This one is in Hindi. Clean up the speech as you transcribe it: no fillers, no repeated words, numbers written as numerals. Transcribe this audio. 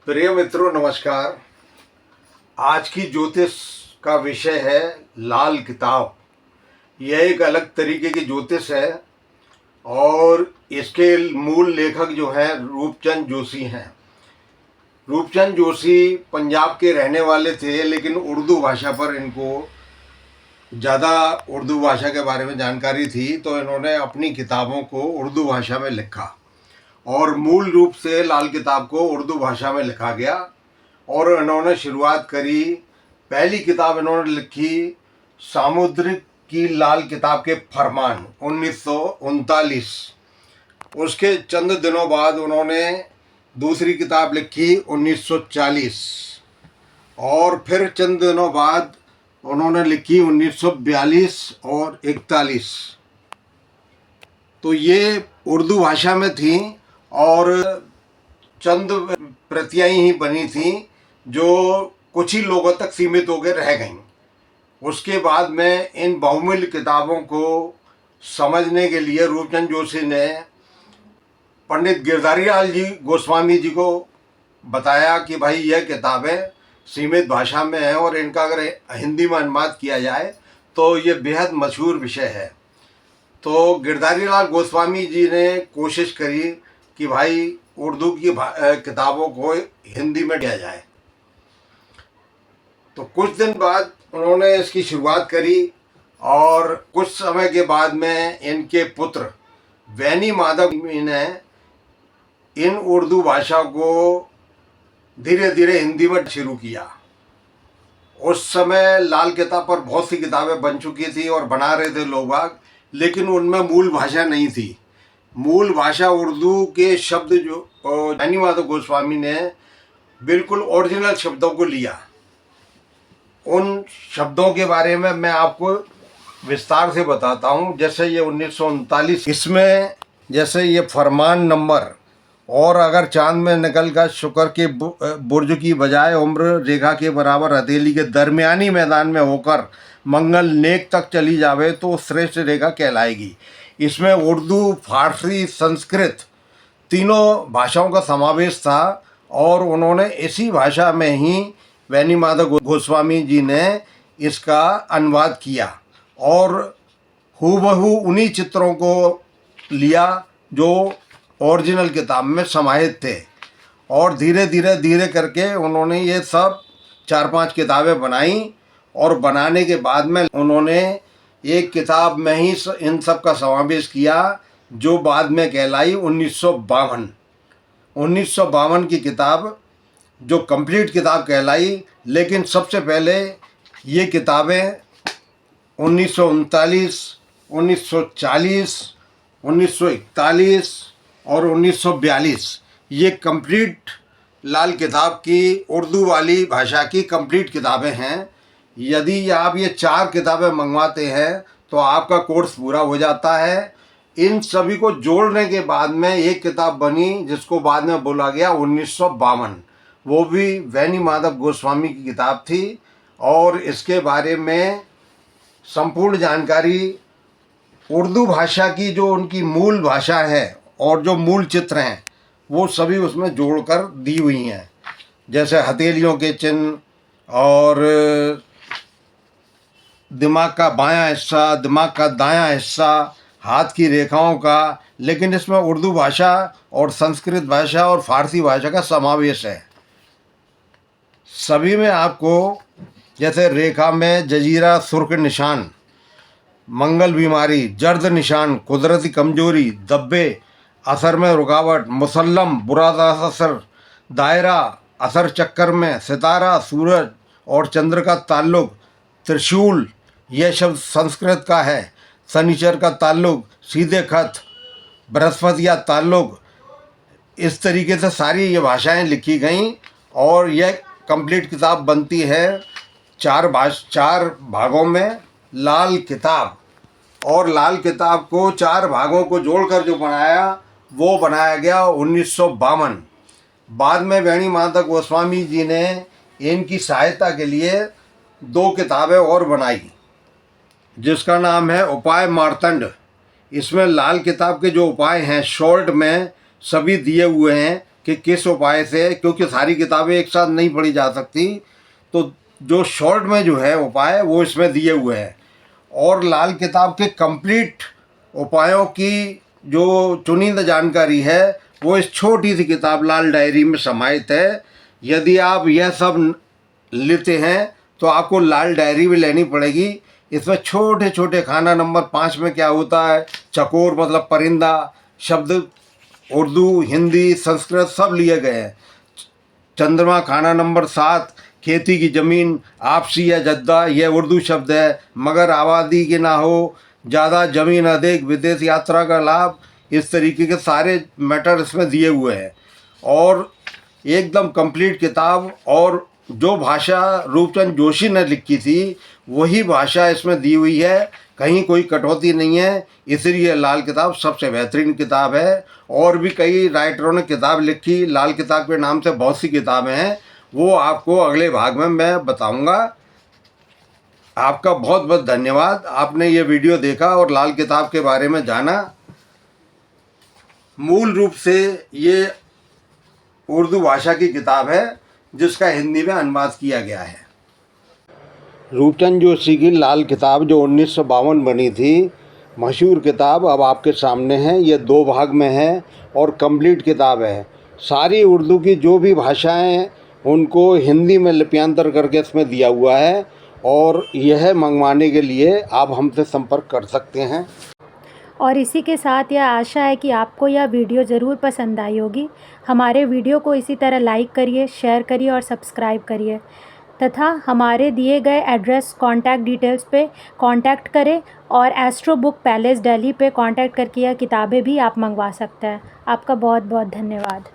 प्रिय मित्रों नमस्कार। आज की ज्योतिष का विषय है लाल किताब। यह एक अलग तरीके की ज्योतिष है और इसके मूल लेखक जो हैं रूपचंद जोशी हैं। रूपचंद जोशी पंजाब के रहने वाले थे, लेकिन उर्दू भाषा पर इनको ज़्यादा उर्दू भाषा के बारे में जानकारी थी, तो इन्होंने अपनी किताबों को उर्दू भाषा में लिखा और मूल रूप से लाल किताब को उर्दू भाषा में लिखा गया। और इन्होंने शुरुआत करी, पहली किताब इन्होंने लिखी सामुद्रिक की लाल किताब के फरमान 1939। उसके चंद दिनों बाद उन्होंने दूसरी किताब लिखी 1940 और फिर चंद दिनों बाद उन्होंने लिखी 1942 और 41। तो ये उर्दू भाषा में थी और चंद प्रतियां ही बनी थी जो कुछ ही लोगों तक सीमित होकर रह गईं। उसके बाद में इन बहुमूल्य किताबों को समझने के लिए रूपचंद जोशी ने पंडित गिरधारी लाल जी गोस्वामी जी को बताया कि भाई यह किताबें सीमित भाषा में है और इनका अगर हिंदी में अनुवाद किया जाए तो ये बेहद मशहूर विषय है। तो गिरधारी लाल गोस्वामी जी ने कोशिश करी कि भाई उर्दू की किताबों को हिंदी में किया जाए। तो कुछ दिन बाद उन्होंने इसकी शुरुआत करी और कुछ समय के बाद में इनके पुत्र वैनी माधव ने इन उर्दू भाषा को धीरे धीरे हिंदी में शुरू किया। उस समय लाल किताब पर बहुत सी किताबें बन चुकी थी और बना रहे थे लोग बाग, लेकिन उनमें मूल भाषा नहीं थी। मूल भाषा उर्दू के शब्द जो वैनी माधव गोस्वामी ने बिल्कुल ओरिजिनल शब्दों को लिया। उन शब्दों के बारे में मैं आपको विस्तार से बताता हूँ। जैसे ये 1939, इसमें जैसे ये फरमान नंबर, और अगर चांद में निकल कर शुक्र के बुर्ज की बजाय उम्र रेखा के बराबर हथेली के दरमियानी मैदान में होकर मंगल नेक तक चली जावे तो श्रेष्ठ रेखा कहलाएगी। इसमें उर्दू, फारसी, संस्कृत तीनों भाषाओं का समावेश था और उन्होंने इसी भाषा में ही वैनी माधव गोस्वामी जी ने इसका अनुवाद किया और हूबहू उन्हीं चित्रों को लिया जो ओरिजिनल किताब में समाहित थे। और धीरे धीरे करके उन्होंने ये सब 4-5 किताबें बनाई और बनाने के बाद में उन्होंने एक किताब में ही इन सब का समावेश किया जो बाद में कहलाई 1952। 1952 की किताब जो कंप्लीट किताब कहलाई। लेकिन सबसे पहले ये किताबें 1939, 1940, 1941 और 1942 ये कंप्लीट लाल किताब की उर्दू वाली भाषा की कंप्लीट किताबें हैं। यदि आप ये 4 किताबें मंगवाते हैं तो आपका कोर्स पूरा हो जाता है। इन सभी को जोड़ने के बाद में एक किताब बनी जिसको बाद में बोला गया 1952। वो भी वैनी माधव गोस्वामी की किताब थी और इसके बारे में संपूर्ण जानकारी उर्दू भाषा की जो उनकी मूल भाषा है और जो मूल चित्र हैं वो सभी उसमें जोड़कर दी हुई हैं। जैसे हथेलियों के चिन्ह और दिमाग का बायां हिस्सा, दिमाग का दायां हिस्सा, हाथ की रेखाओं का। लेकिन इसमें उर्दू भाषा और संस्कृत भाषा और फारसी भाषा का समावेश है। सभी में आपको जैसे रेखा में जजीरा, सुर्ख निशान, मंगल बीमारी, जर्द निशान, कुदरती कमजोरी, दब्बे, असर में रुकावट, मुसल्लम, बुरा असर, दायरा, असर चक्कर में, सितारा, सूरज और चंद्र का ताल्लुक, त्रिशूल यह शब्द संस्कृत का है, शनिचर का ताल्लुक, सीधे खत, बृहस्पति या ताल्लुक, इस तरीके से सारी ये भाषाएं लिखी गईं और यह कंप्लीट किताब बनती है 4 भागों में लाल किताब। और लाल किताब को 4 भागों को जोड़कर जो बनाया वो बनाया गया 1952। बाद में वैनी माधव गोस्वामी जी ने इनकी सहायता के लिए 2 किताबें और बनाई जिसका नाम है उपाय मार्तंड। इसमें लाल किताब के जो उपाय हैं शॉर्ट में सभी दिए हुए हैं कि किस उपाय से, क्योंकि सारी किताबें एक साथ नहीं पढ़ी जा सकती, तो जो शॉर्ट में जो है उपाय वो इसमें दिए हुए हैं। और लाल किताब के कंप्लीट उपायों की जो चुनिंदा जानकारी है वो इस छोटी सी किताब लाल डायरी में समाहित है। यदि आप यह सब लेते हैं तो आपको लाल डायरी भी लेनी पड़ेगी। इसमें छोटे छोटे खाना नंबर 5 में क्या होता है, चकोर मतलब परिंदा, शब्द उर्दू, हिंदी, संस्कृत सब लिए गए हैं। चंद्रमा खाना नंबर 7, खेती की ज़मीन, आपसी या जद्दा, यह उर्दू शब्द है। मगर आबादी की ना हो, ज़्यादा ज़मीन अधिक, विदेश यात्रा का लाभ, इस तरीके के सारे मैटर इसमें दिए हुए हैं। और एकदम कंप्लीट किताब, और जो भाषा रूपचंद जोशी ने लिखी थी वही भाषा इसमें दी हुई है, कहीं कोई कटौती नहीं है। इसलिए लाल किताब सबसे बेहतरीन किताब है। और भी कई राइटरों ने किताब लिखी लाल किताब के नाम से, बहुत सी किताबें हैं, वो आपको अगले भाग में मैं बताऊंगा। आपका बहुत बहुत धन्यवाद, आपने ये वीडियो देखा और लाल किताब के बारे में जाना। मूल रूप से ये उर्दू भाषा की किताब है जिसका हिंदी में अनुवाद किया गया है। रूपचंद जोशी की लाल किताब जो 1952 बनी थी, मशहूर किताब, अब आपके सामने है। ये 2 भाग में है और कंप्लीट किताब है। सारी उर्दू की जो भी भाषाएं हैं उनको हिंदी में लिप्यांतर करके इसमें दिया हुआ है। और यह मंगवाने के लिए आप हमसे संपर्क कर सकते हैं। और इसी के साथ यह आशा है कि आपको यह वीडियो ज़रूर पसंद आई होगी। हमारे वीडियो को इसी तरह लाइक करिए, शेयर करिए और सब्सक्राइब करिए, तथा हमारे दिए गए एड्रेस कॉन्टैक्ट डिटेल्स पे कांटेक्ट करें। और एस्ट्रो बुक पैलेस दिल्ली पे कांटेक्ट करके यह किताबें भी आप मंगवा सकते हैं। आपका बहुत बहुत धन्यवाद।